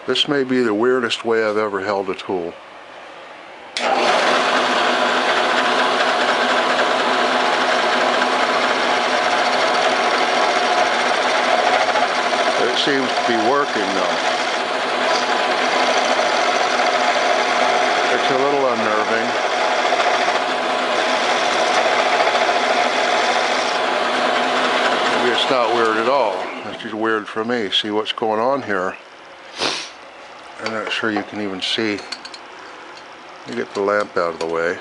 This may be the weirdest way I've ever held a tool. It seems to be working though. It's a little unnerving. Maybe it's not weird at all. It's just weird for me. See what's going on here. I'm not sure you can even see. Let me get the lamp out of the way.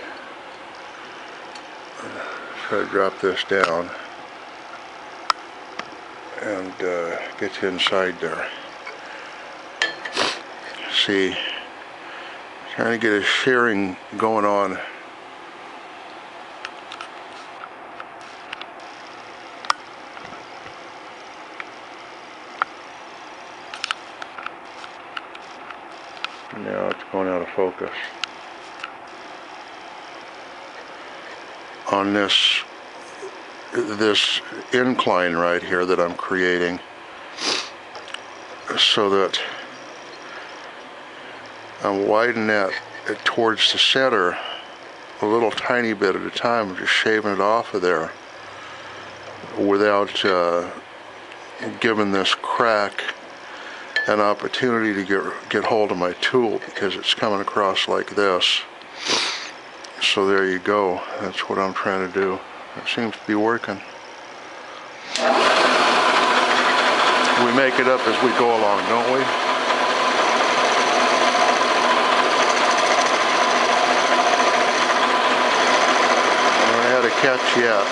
Try to drop this down and get you inside there. See, trying to get a shearing going on. Now it's going out of focus. On this incline right here that I'm creating, so that I'm widening that towards the center a little tiny bit at a time, just shaving it off of there without giving this crack an opportunity to get hold of my tool, because it's coming across like this. So there you go. That's what I'm trying to do. It seems to be working. We make it up as we go along, don't we? I haven't had a catch yet.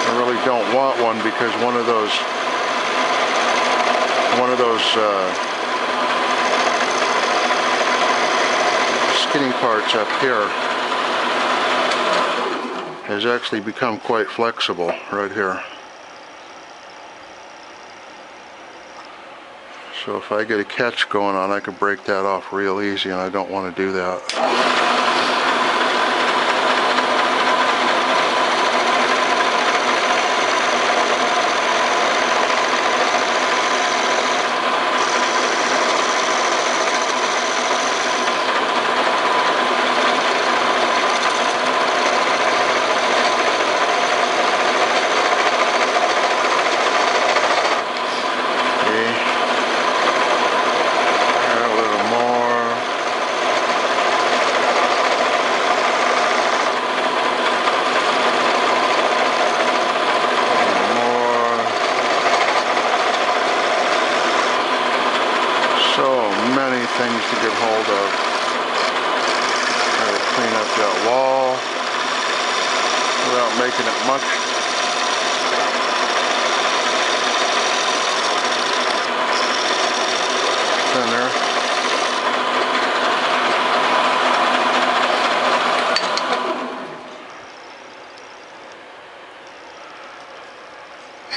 I really don't want one, because one of those skinny parts up here has actually become quite flexible right here. So if I get a catch going on, I can break that off real easy, and I don't want to do that. Things to get hold of. Try to clean up that wall without making it much. Thinner.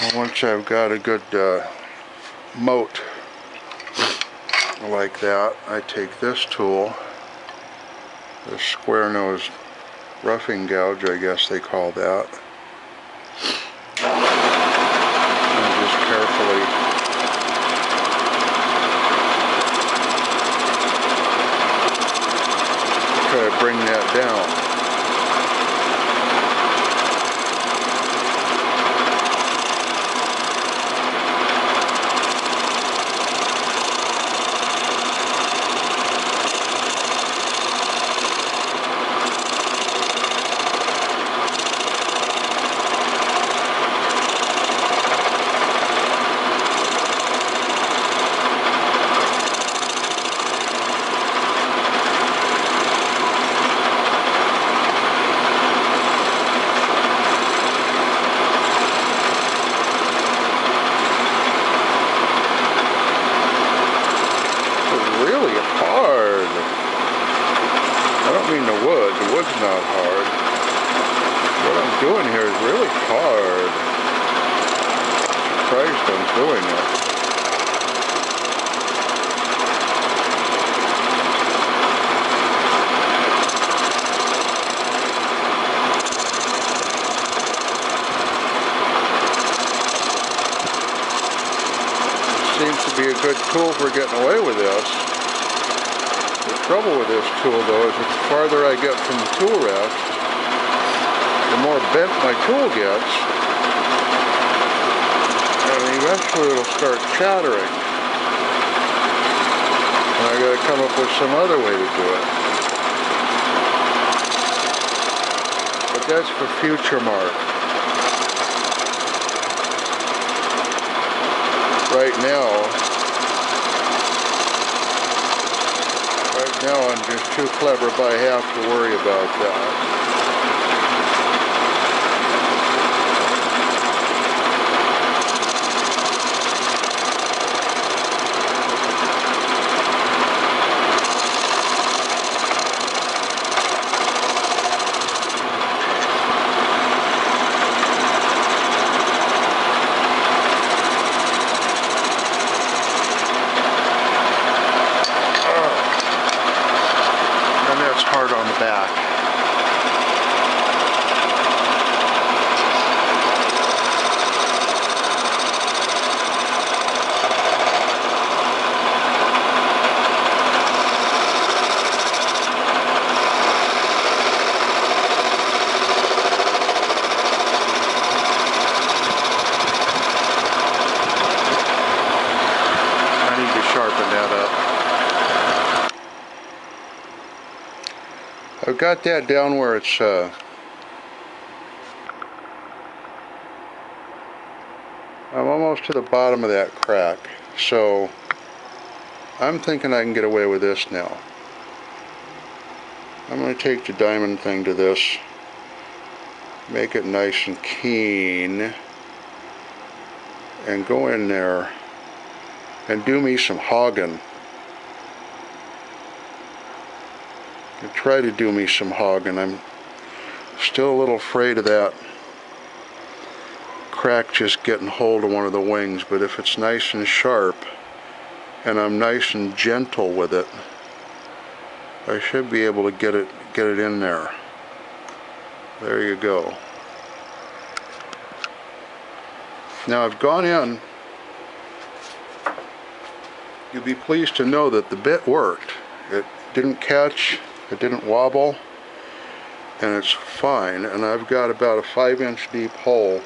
And once I've got a good moat like that, I take this tool, the square nose roughing gouge, I guess they call that, and just carefully try to bring that down. Not hard. What I'm doing here is really hard. I'm surprised I'm doing it. seems to be a good tool for getting away with this. The trouble with this tool though is that the farther I get from the tool rest, the more bent my tool gets, and eventually it'll start chattering. And I gotta come up with some other way to do it. But that's for future mark. Right now I'm just too clever by half to worry about that. Hard on the back. I need to sharpen that up. I've got that down where it's I'm almost to the bottom of that crack, so I'm thinking I can get away with this now. I'm going to take the diamond thing to this, make it nice and keen, and go in there and do me some hogging. Try to do me some hogging. I'm still a little afraid of that crack just getting hold of one of the wings, but if it's nice and sharp and I'm nice and gentle with it, I should be able to get it in there. There you go. Now I've gone in. You'll be pleased to know that the bit worked. It didn't catch. It didn't wobble, and it's fine. And I've got about a 5-inch deep hole,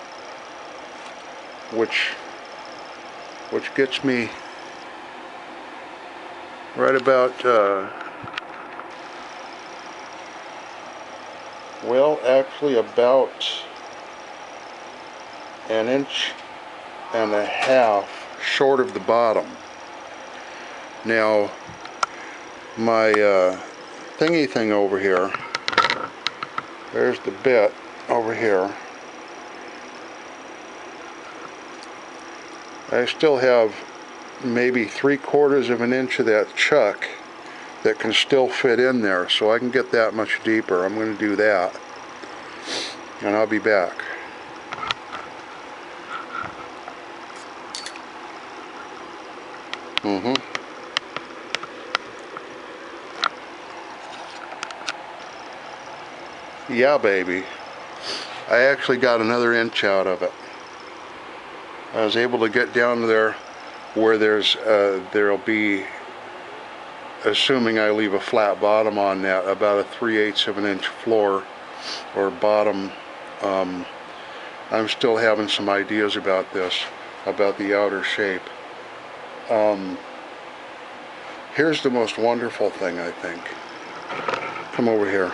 which gets me right about well, actually about 1.5 inches short of the bottom. Now my thingy thing over here, there's the bit over here. I still have maybe 3/4 of an inch of that chuck that can still fit in there, so I can get that much deeper. I'm going to do that, and I'll be back. Yeah, baby. I actually got another inch out of it. I was able to get down there where there'll be, assuming I leave a flat bottom on that, about a 3/8 of an inch floor or bottom. I'm still having some ideas about this, about the outer shape. Here's the most wonderful thing, I think. Come over here.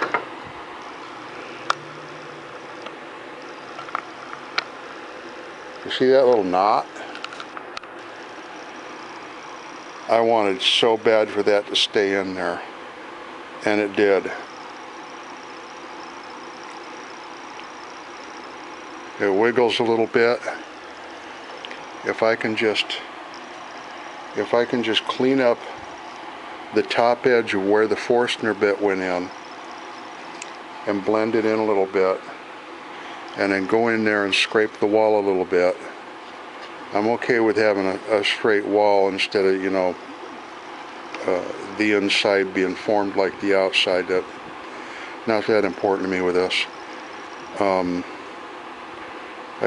You see that little knot? I wanted so bad for that to stay in there, and it did. It wiggles a little bit. If I can just clean up the top edge of where the Forstner bit went in and blend it in a little bit, and then go in there and scrape the wall a little bit. I'm okay with having a straight wall instead of, you know, the inside being formed like the outside. That not that important to me with this. I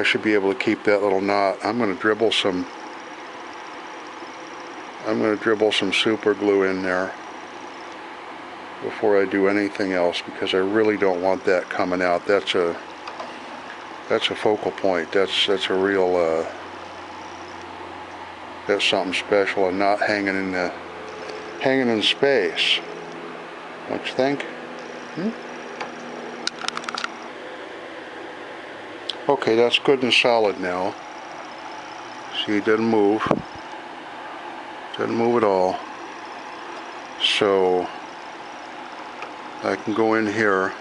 should be able to keep that little knot. I'm going to dribble some I'm going to dribble some super glue in there before I do anything else, because I really don't want that coming out. That's a focal point. That's a real that's something special, and not hanging in space. Don't you think? Okay, that's good and solid now. See, it didn't move. Didn't move at all. So I can go in here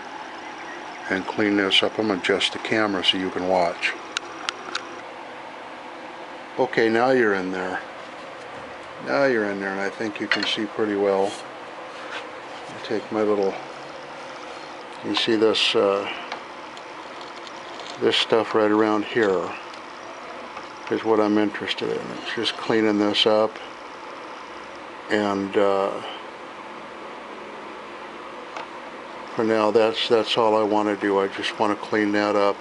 and clean this up. I'm going to adjust the camera so you can watch. Okay, now you're in there. Now you're in there, and I think you can see pretty well. I take my little, you see this this stuff right around here is what I'm interested in. It's just cleaning this up, and for now that's all I want to do. I just want to clean that up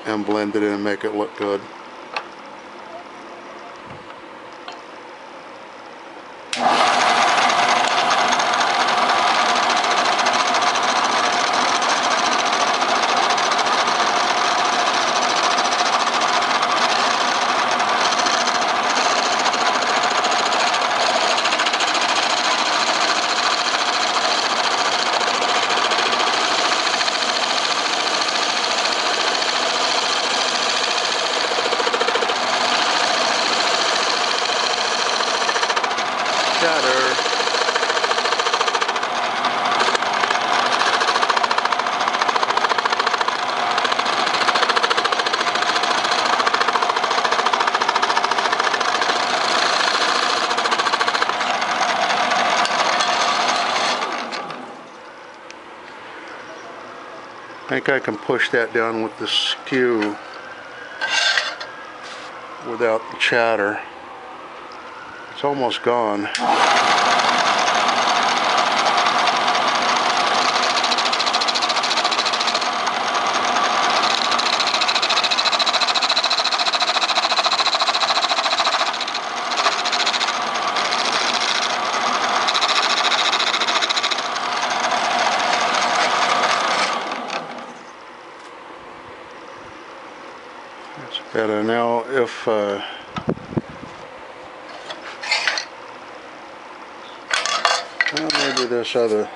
and blend it in and make it look good. I think I can push that down with the skew without the chatter. It's almost gone. That's better. Now if well, maybe this other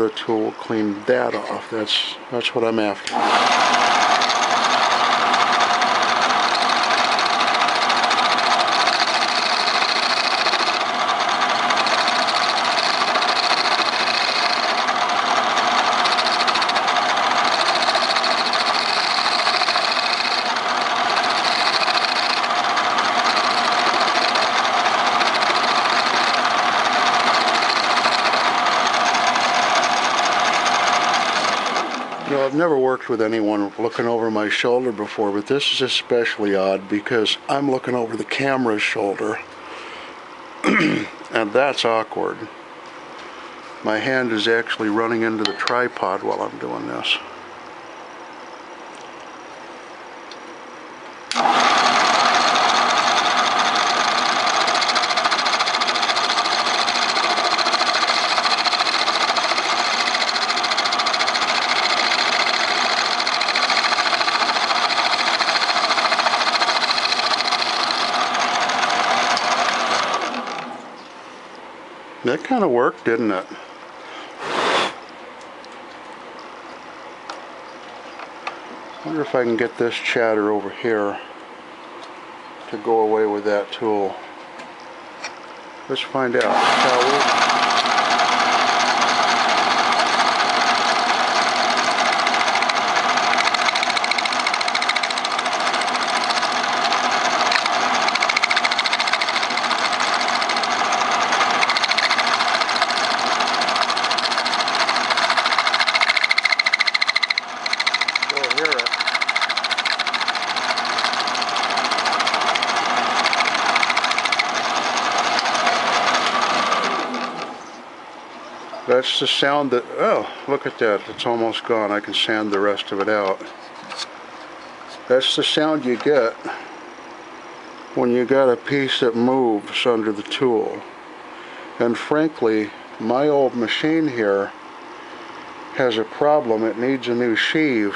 tool will clean that off. That's what I'm after. You know, I've never worked with anyone looking over my shoulder before, but this is especially odd because I'm looking over the camera's shoulder, and that's awkward. My hand is actually running into the tripod while I'm doing this. That kind of worked, didn't it? Wonder if I can get this chatter over here to go away with that tool. Let's find out, shall we? That's the sound that, oh, look at that, it's almost gone. I can sand the rest of it out. That's the sound you get when you got a piece that moves under the tool. And frankly, my old machine here has a problem. It needs a new sheave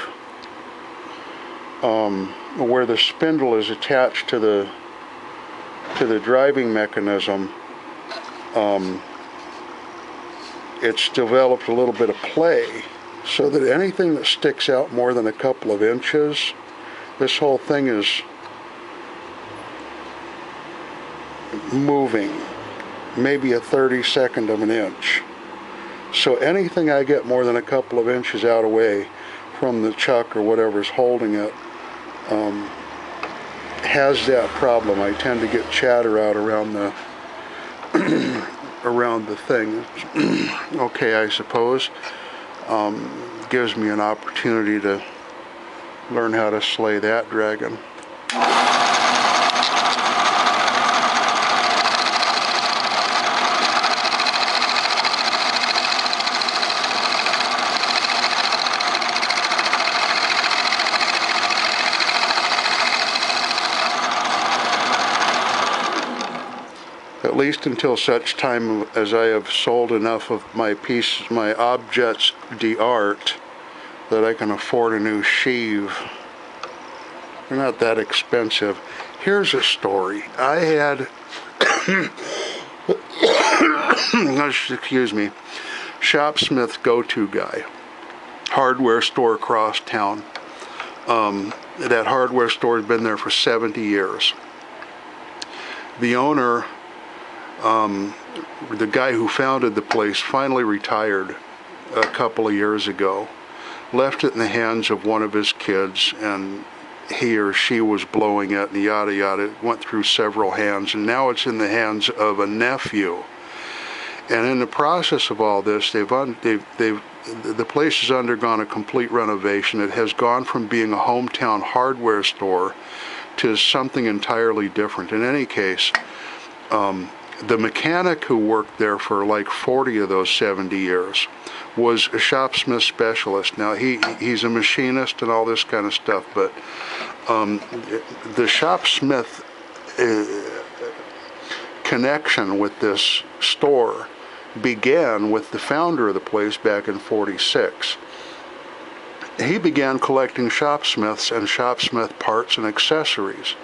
where the spindle is attached to the driving mechanism. It's developed a little bit of play, so that anything that sticks out more than a couple of inches, this whole thing is moving, maybe a 32nd of an inch. So anything I get more than a couple of inches out away from the chuck or whatever's holding it has that problem. I tend to get chatter out around the around the thing. Okay, I suppose. Gives me an opportunity to learn how to slay that dragon. At least until such time as I have sold enough of my pieces, my objects d'art, that I can afford a new sheave. They're not that expensive. Here's a story. I had, excuse me, shopsmith go-to guy, hardware store across town. That hardware store has been there for 70 years. The owner, the guy who founded the place, finally retired a couple of years ago, left it in the hands of one of his kids, and he or she was blowing it, and yada yada. It went through several hands, and now it's in the hands of a nephew. And in the process of all this, the place has undergone a complete renovation. It has gone from being a hometown hardware store to something entirely different. In any case, the mechanic who worked there for like 40 of those 70 years was a shopsmith specialist. Now, he's a machinist and all this kind of stuff, but the shopsmith connection with this store began with the founder of the place back in '46. He began collecting shopsmiths and shopsmith parts and accessories.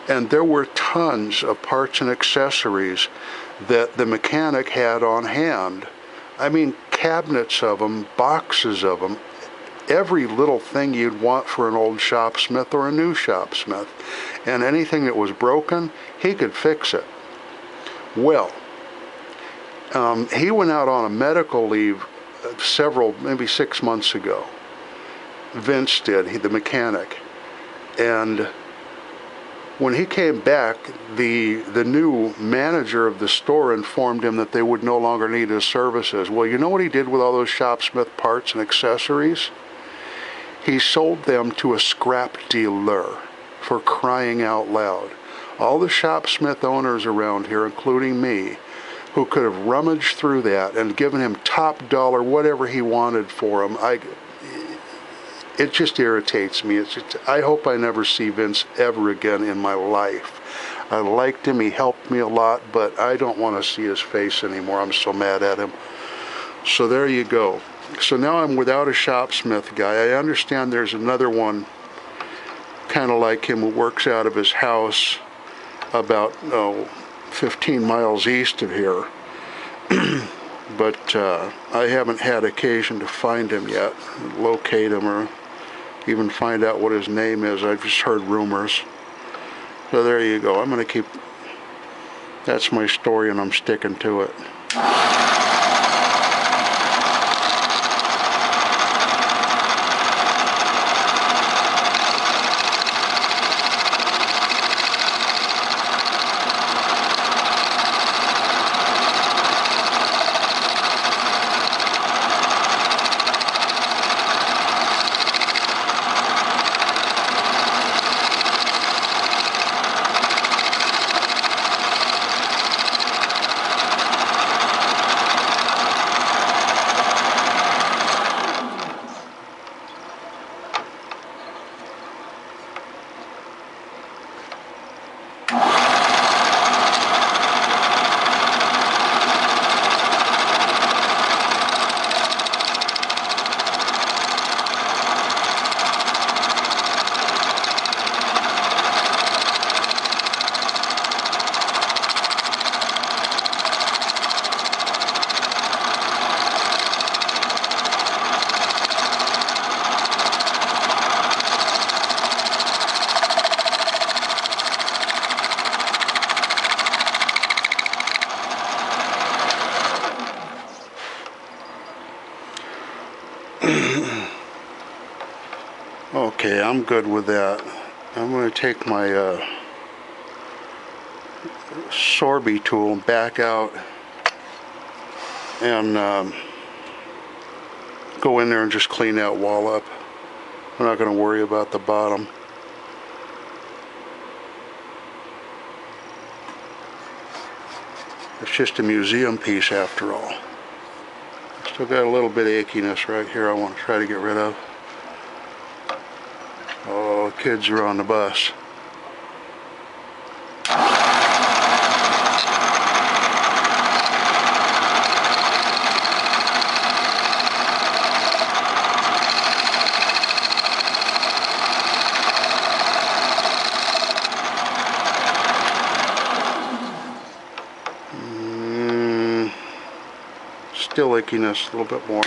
And there were tons of parts and accessories that the mechanic had on hand. I mean, cabinets of them, boxes of them, every little thing you'd want for an old shopsmith or a new shopsmith. And anything that was broken, he could fix it. Well, he went out on a medical leave maybe 6 months ago. Vince did, the mechanic. And when he came back, the new manager of the store informed him that they would no longer need his services. Well, you know what he did with all those shopsmith parts and accessories? He sold them to a scrap dealer, for crying out loud. All the shopsmith owners around here, including me, who could have rummaged through that and given him top dollar, whatever he wanted for them, it just irritates me. I hope I never see Vince ever again in my life. I liked him, he helped me a lot, but I don't want to see his face anymore. I'm so mad at him. So there you go. So now I'm without a shopsmith guy. I understand there's another one kind of like him who works out of his house about 15 miles east of here. But I haven't had occasion to find him yet, locate him, or even find out what his name is. I've just heard rumors. So there you go. I'm going to keep... That's my story, and I'm sticking to it. Okay, I'm good with that. I'm going to take my Sorby tool and back out and go in there and just clean that wall up. I'm not going to worry about the bottom. It's just a museum piece after all. Still got a little bit of achiness right here I want to try to get rid of. Oh, kids are on the bus. Still ickiness, a little bit more.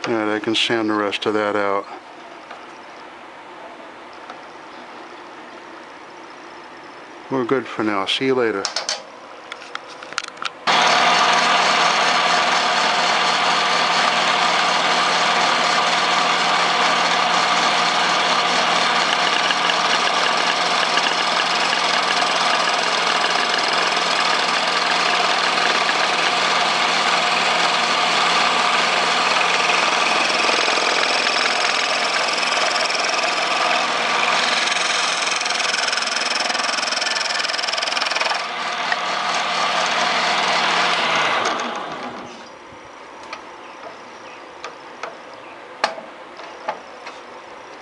Alright, I can sand the rest of that out. We're good for now. See you later.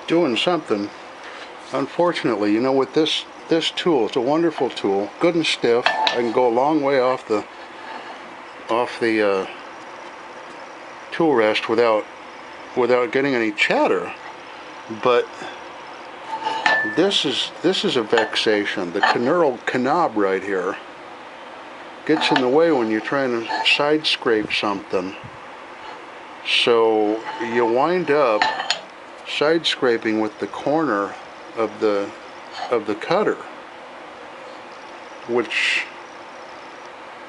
Doing something. Unfortunately, you know, with this tool, it's a wonderful tool, good and stiff. I can go a long way off the tool rest without getting any chatter. But this is a vexation. The knob right here gets in the way when you're trying to side scrape something. So you wind up side scraping with the corner of the cutter, which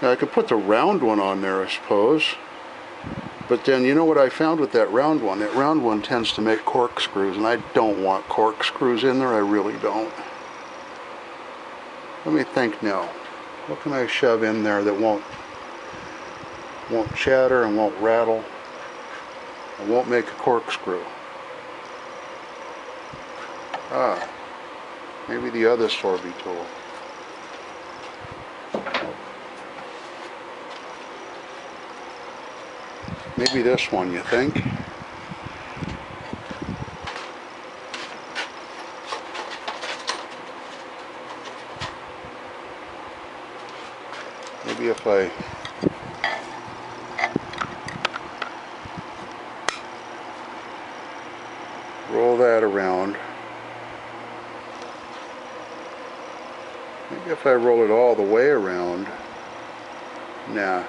I could put the round one on there, I suppose. But then you know what I found with that round one? That round one tends to make corkscrews, and I don't want corkscrews in there. I really don't. Let me think now. What can I shove in there that won't chatter and won't rattle and won't make a corkscrew? Ah, maybe the other Sorby tool. Maybe this one, you think? Maybe if I roll that around. Maybe if I roll it all the way around. Nah.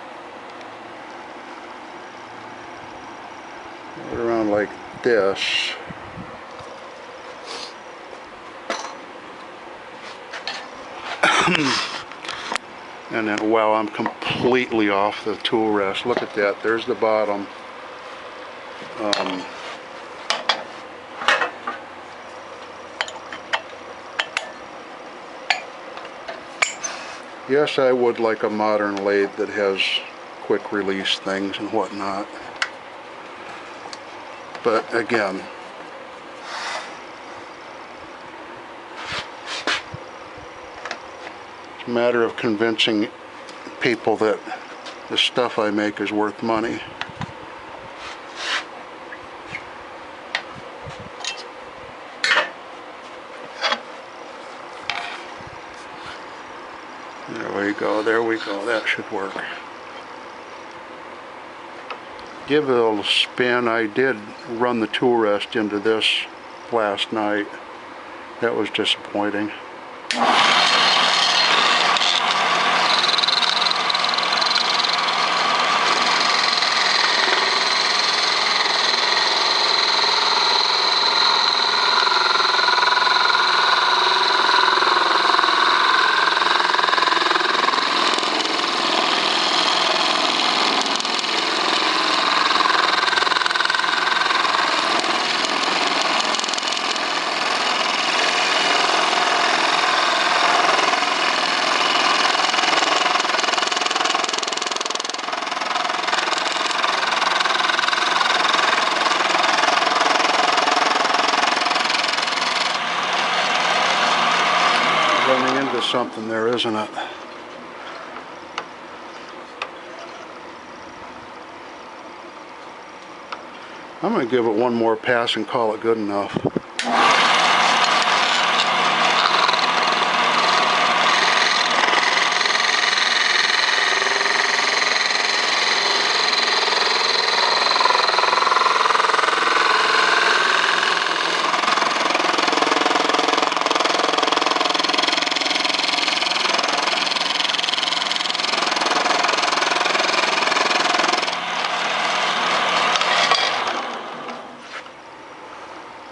Roll it around like this. And then, wow, I'm completely off the tool rest. Look at that. There's the bottom. Yes, I would like a modern lathe that has quick release things and whatnot. But again, it's a matter of convincing people that the stuff I make is worth money. There we go, that should work. Give it a little spin. I did run the tool rest into this last night. That was disappointing. something there, isn't it? I'm going to give it one more pass and call it good enough.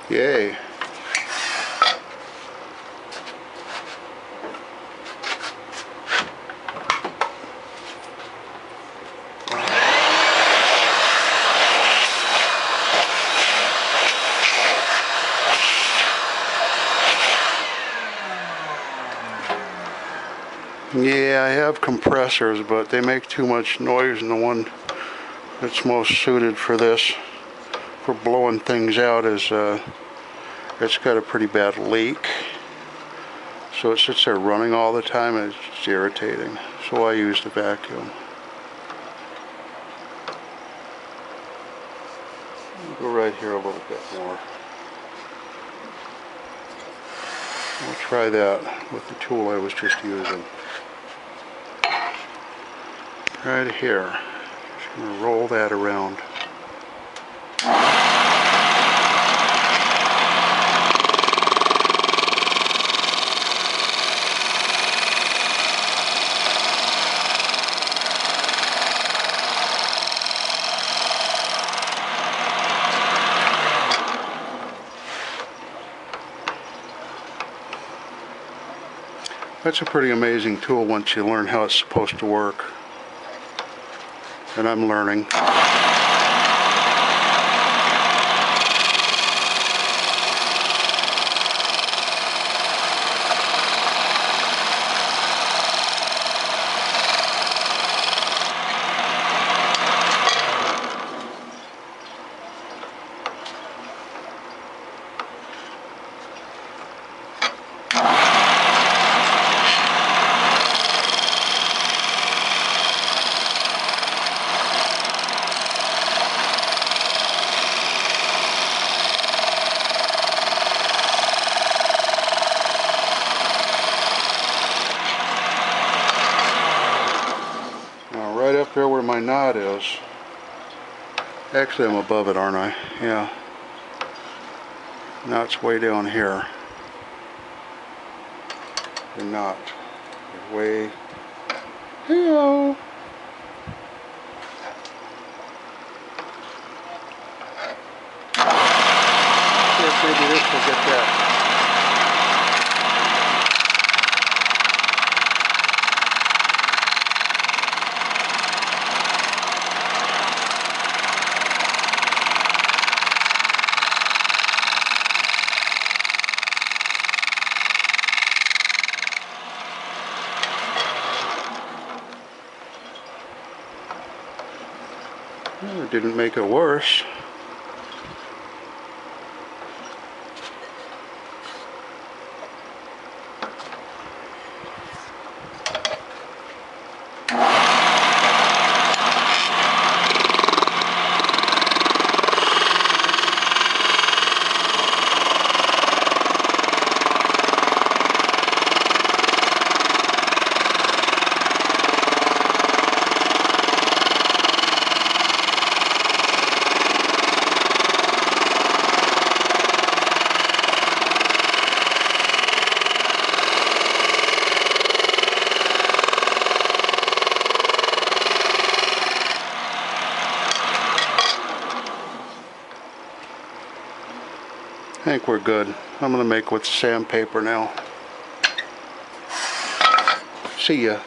Yay. Yeah, I have compressors, but they make too much noise, and the one that's most suited for this, for blowing things out, is it's got a pretty bad leak. So it sits there running all the time, and it's irritating. So I use the vacuum. Go right here a little bit more. I'll try that with the tool I was just using. Right here. Just going to roll that around. That's a pretty amazing tool once you learn how it's supposed to work. And I'm learning. Right up there where my knot is. Actually, I'm above it, aren't I? Yeah. Knot's way down here. The knot is way... Hello. Yes, maybe this will get that. Well, it didn't make it worse. I think we're good. I'm going to make with sandpaper now. See ya.